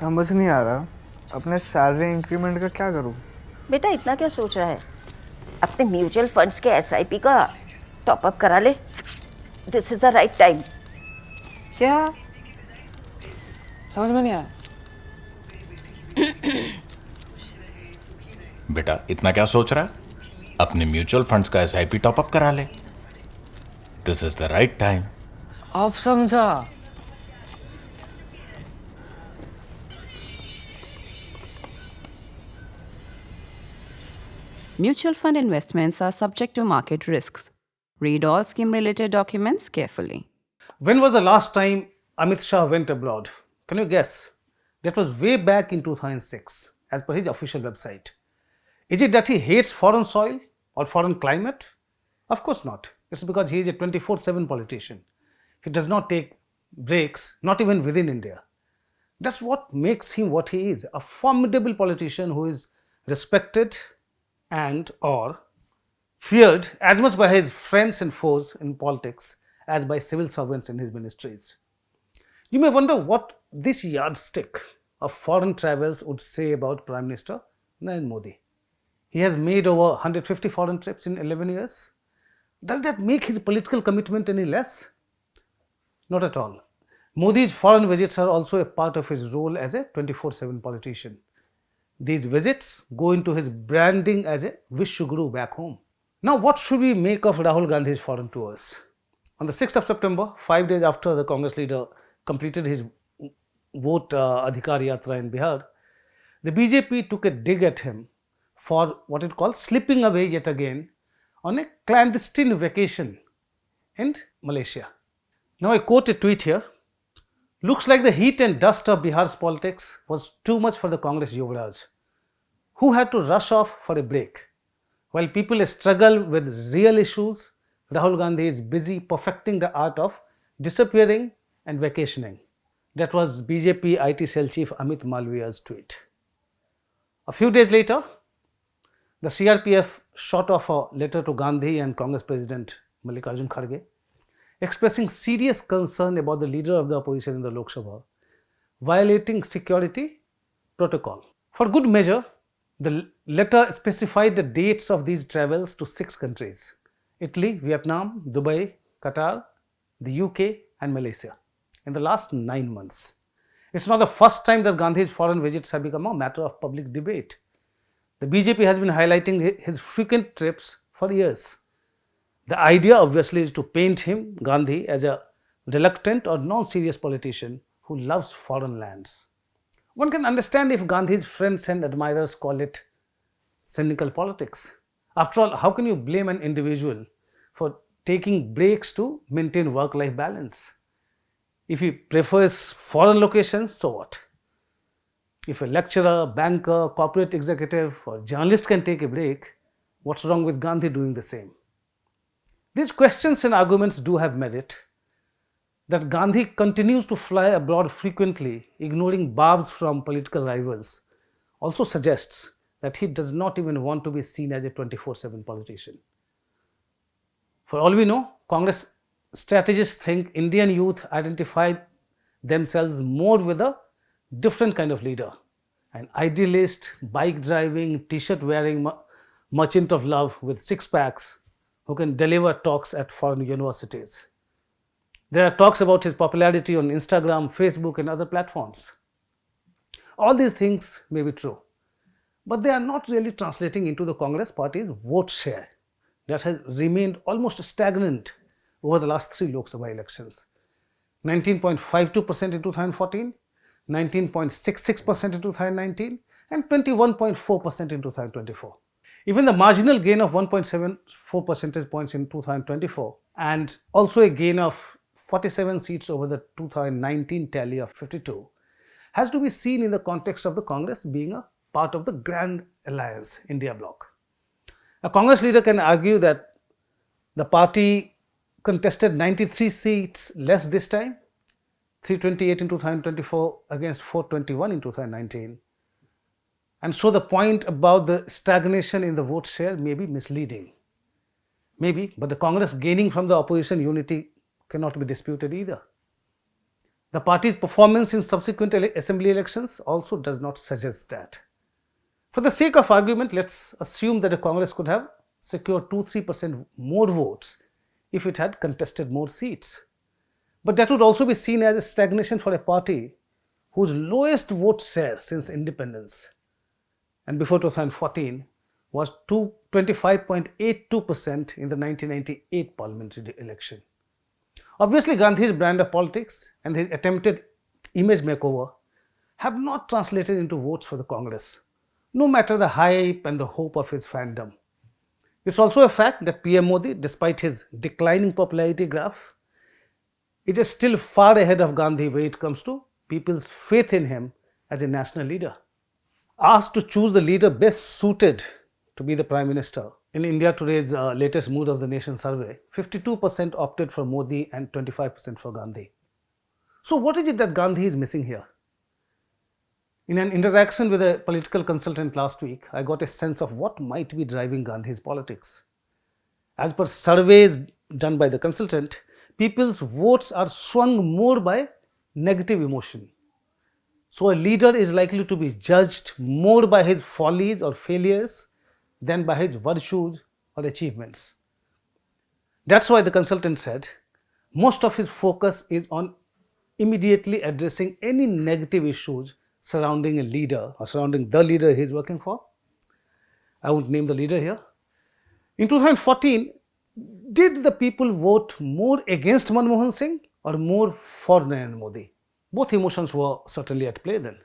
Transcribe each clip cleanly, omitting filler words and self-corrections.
समझ नहीं आ रहा अपने सैलरी इंक्रीमेंट का क्या करूं। बेटा इतना क्या सोच रहा है? अपने म्यूचुअल फंड्स के एसआईपी का टॉपअप करा ले। This is the right time. क्या? समझ में नहीं आया। बेटा इतना क्या सोच रहा है? अपने म्यूचुअल फंड्स का एसआईपी टॉपअप करा ले। This is the right time. अब समझा। Mutual fund investments are subject to market risks. Read all scheme related documents carefully. When was the last time Amit Shah went abroad? Can you guess? That was way back in 2006, as per his official website. Is it that he hates foreign soil or foreign climate? Of course not. It's because he is a 24/7 politician. He does not take breaks, not even within India. That's what makes him what he is, a formidable politician who is respected and or feared as much by his friends and foes in politics as by civil servants in his ministries. You may wonder what this yardstick of foreign travels would say about Prime Minister Narendra Modi. He has made over 150 foreign trips in 11 years. Does that make his political commitment any less? Not at all. Modi's foreign visits are also a part of his role as a 24/7 politician. These visits go into his branding as a Vishwaguru back home. Now, what should we make of Rahul Gandhi's foreign tours? On the 6th of September, 5 days after the Congress leader completed his vote Adhikar Yatra in Bihar, the BJP took a dig at him for what it calls slipping away yet again on a clandestine vacation in Malaysia. Now, I quote a tweet here. Looks like the heat and dust of Bihar's politics was too much for the Congress Yuvraj, who had to rush off for a break. While people struggle with real issues, Rahul Gandhi is busy perfecting the art of disappearing and vacationing. That was BJP IT cell chief Amit Malviya's tweet. A few days later, the CRPF shot off a letter to Gandhi and Congress President Mallikarjun Kharge, expressing serious concern about the leader of the opposition in the Lok Sabha violating security protocol. For good measure, the letter specified the dates of these travels to 6 countries: Italy, Vietnam, Dubai, Qatar, the UK and Malaysia in the last 9 months. It's not the first time that Gandhi's foreign visits have become a matter of public debate. The BJP has been highlighting his frequent trips for years. The idea obviously is to paint him, Gandhi, as a reluctant or non-serious politician who loves foreign lands. One can understand if Gandhi's friends and admirers call it cynical politics. After all, how can you blame an individual for taking breaks to maintain work-life balance? If he prefers foreign locations, so what? If a lecturer, banker, corporate executive or journalist can take a break, what's wrong with Gandhi doing the same? These questions and arguments do have merit. That Gandhi continues to fly abroad frequently, ignoring barbs from political rivals, also suggests that he does not even want to be seen as a 24/7 politician. For all we know, Congress strategists think Indian youth identify themselves more with a different kind of leader, an idealist, bike driving, t-shirt wearing merchant of love with 6 packs who can deliver talks at foreign universities. There are talks about his popularity on Instagram, Facebook and other platforms. All these things may be true, but they are not really translating into the Congress party's vote share that has remained almost stagnant over the last 3 Lok Sabha elections. 19.52% in 2014, 19.66% in 2019 and 21.4% in 2024. Even the marginal gain of 1.74 percentage points in 2024 and also a gain of 47 seats over the 2019 tally of 52 has to be seen in the context of the Congress being a part of the Grand Alliance India bloc. A Congress leader can argue that the party contested 93 seats less this time, 328 in 2024 against 421 in 2019. And so the point about the stagnation in the vote share may be misleading. Maybe, but the Congress gaining from the opposition unity cannot be disputed either. The party's performance in subsequent assembly elections also does not suggest that. For the sake of argument, let's assume that the Congress could have secured 2-3% more votes if it had contested more seats. But that would also be seen as a stagnation for a party whose lowest vote share since independence and before 2014 was 25.82% in the 1998 parliamentary election. Obviously, Gandhi's brand of politics and his attempted image makeover have not translated into votes for the Congress, no matter the hype and the hope of his fandom. It's also a fact that PM Modi, despite his declining popularity graph, it is still far ahead of Gandhi when it comes to people's faith in him as a national leader. Asked to choose the leader best suited to be the Prime Minister, in India Today's latest Mood of the Nation survey, 52% opted for Modi and 25% for Gandhi. So what is it that Gandhi is missing here? In an interaction with a political consultant last week, I got a sense of what might be driving Gandhi's politics. As per surveys done by the consultant, people's votes are swung more by negative emotion. So a leader is likely to be judged more by his follies or failures than by his virtues or achievements. That's why the consultant said most of his focus is on immediately addressing any negative issues surrounding a leader or surrounding the leader he is working for. I won't name the leader here. In 2014, did the people vote more against Manmohan Singh or more for Narendra Modi? Both emotions were certainly at play then.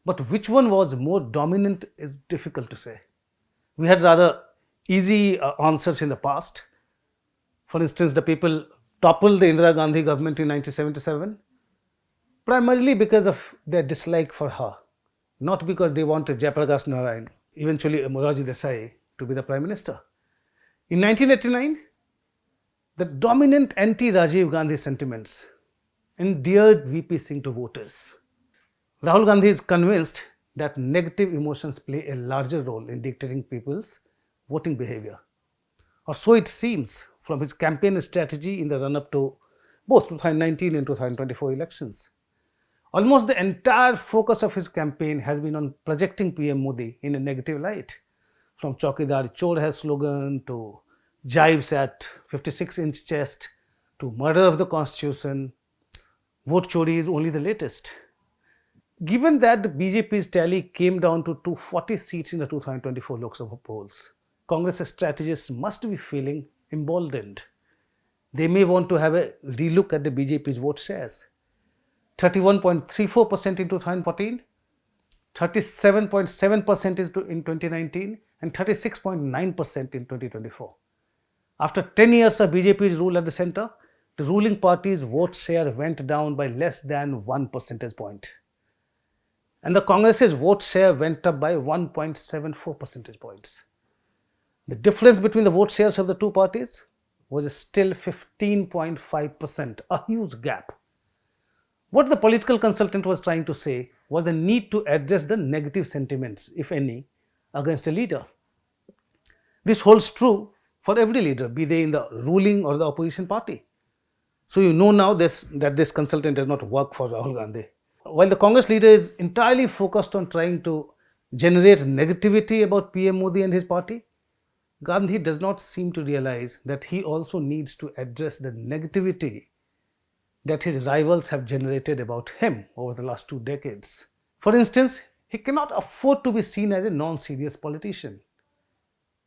But which one was more dominant is difficult to say. We had rather easy answers in the past. For instance, the people toppled the Indira Gandhi government in 1977 primarily because of their dislike for her, not because they wanted Jayaprakash Narayan, eventually Morarji Desai, to be the Prime Minister. In 1989, the dominant anti-Rajiv Gandhi sentiments endeared VP Singh to voters. Rahul Gandhi is convinced that negative emotions play a larger role in dictating people's voting behavior. Or so it seems from his campaign strategy in the run-up to both 2019 and 2024 elections. Almost the entire focus of his campaign has been on projecting PM Modi in a negative light. From Chaukidar Chor Hai slogan to jibes at 56-inch chest to murder of the constitution, vote chori is only the latest. Given that the BJP's tally came down to 240 seats in the 2024 Lok Sabha polls, Congress strategists must be feeling emboldened. They may want to have a relook at the BJP's vote shares. 31.34% in 2014, 37.7% in 2019 and 36.9% in 2024. After 10 years of BJP's rule at the centre, the ruling party's vote share went down by less than 1 percentage point. And the Congress's vote share went up by 1.74 percentage points. The difference between the vote shares of the two parties was still 15.5%, a huge gap. What the political consultant was trying to say was the need to address the negative sentiments, if any, against a leader. This holds true for every leader, be they in the ruling or the opposition party. So you know now that this consultant does not work for Rahul Gandhi. While the Congress leader is entirely focused on trying to generate negativity about PM Modi and his party, Gandhi does not seem to realize that he also needs to address the negativity that his rivals have generated about him over the last 2 decades. For instance, he cannot afford to be seen as a non-serious politician.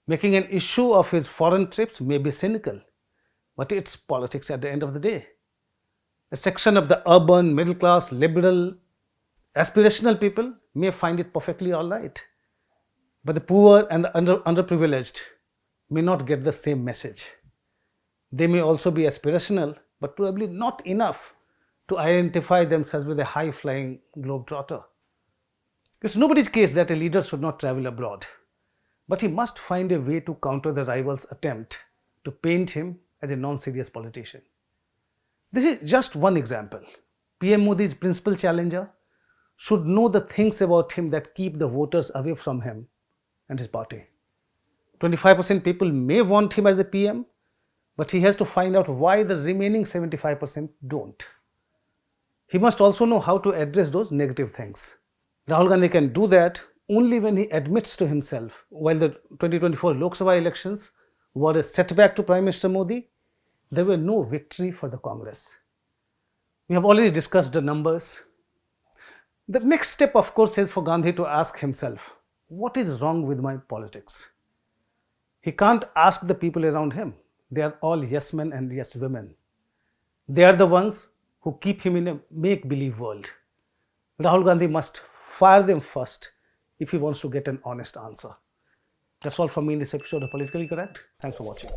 Making an issue of his foreign trips may be cynical, but it's politics at the end of the day. A section of the urban, middle class, liberal, aspirational people may find it perfectly all right. But the poor and the underprivileged may not get the same message. They may also be aspirational, but probably not enough to identify themselves with a high-flying globetrotter. It's nobody's case that a leader should not travel abroad, but he must find a way to counter the rival's attempt to paint him as a non-serious politician. This is just one example. PM Modi's principal challenger should know the things about him that keep the voters away from him and his party. 25% people may want him as the PM, but he has to find out why the remaining 75% don't. he must also know how to address those negative things. Rahul Gandhi can do that only when he admits to himself, while the 2024 Lok Sabha elections were a setback to Prime Minister Modi, they were no victory for the Congress. We have already discussed the numbers. The next step, of course, is for Gandhi to ask himself, what is wrong with my politics? He can't ask the people around him. They are all yes men and yes women. They are the ones who keep him in a make-believe world. Rahul Gandhi must fire them first if he wants to get an honest answer. That's all from me in this episode of Politically Correct. Thanks for watching.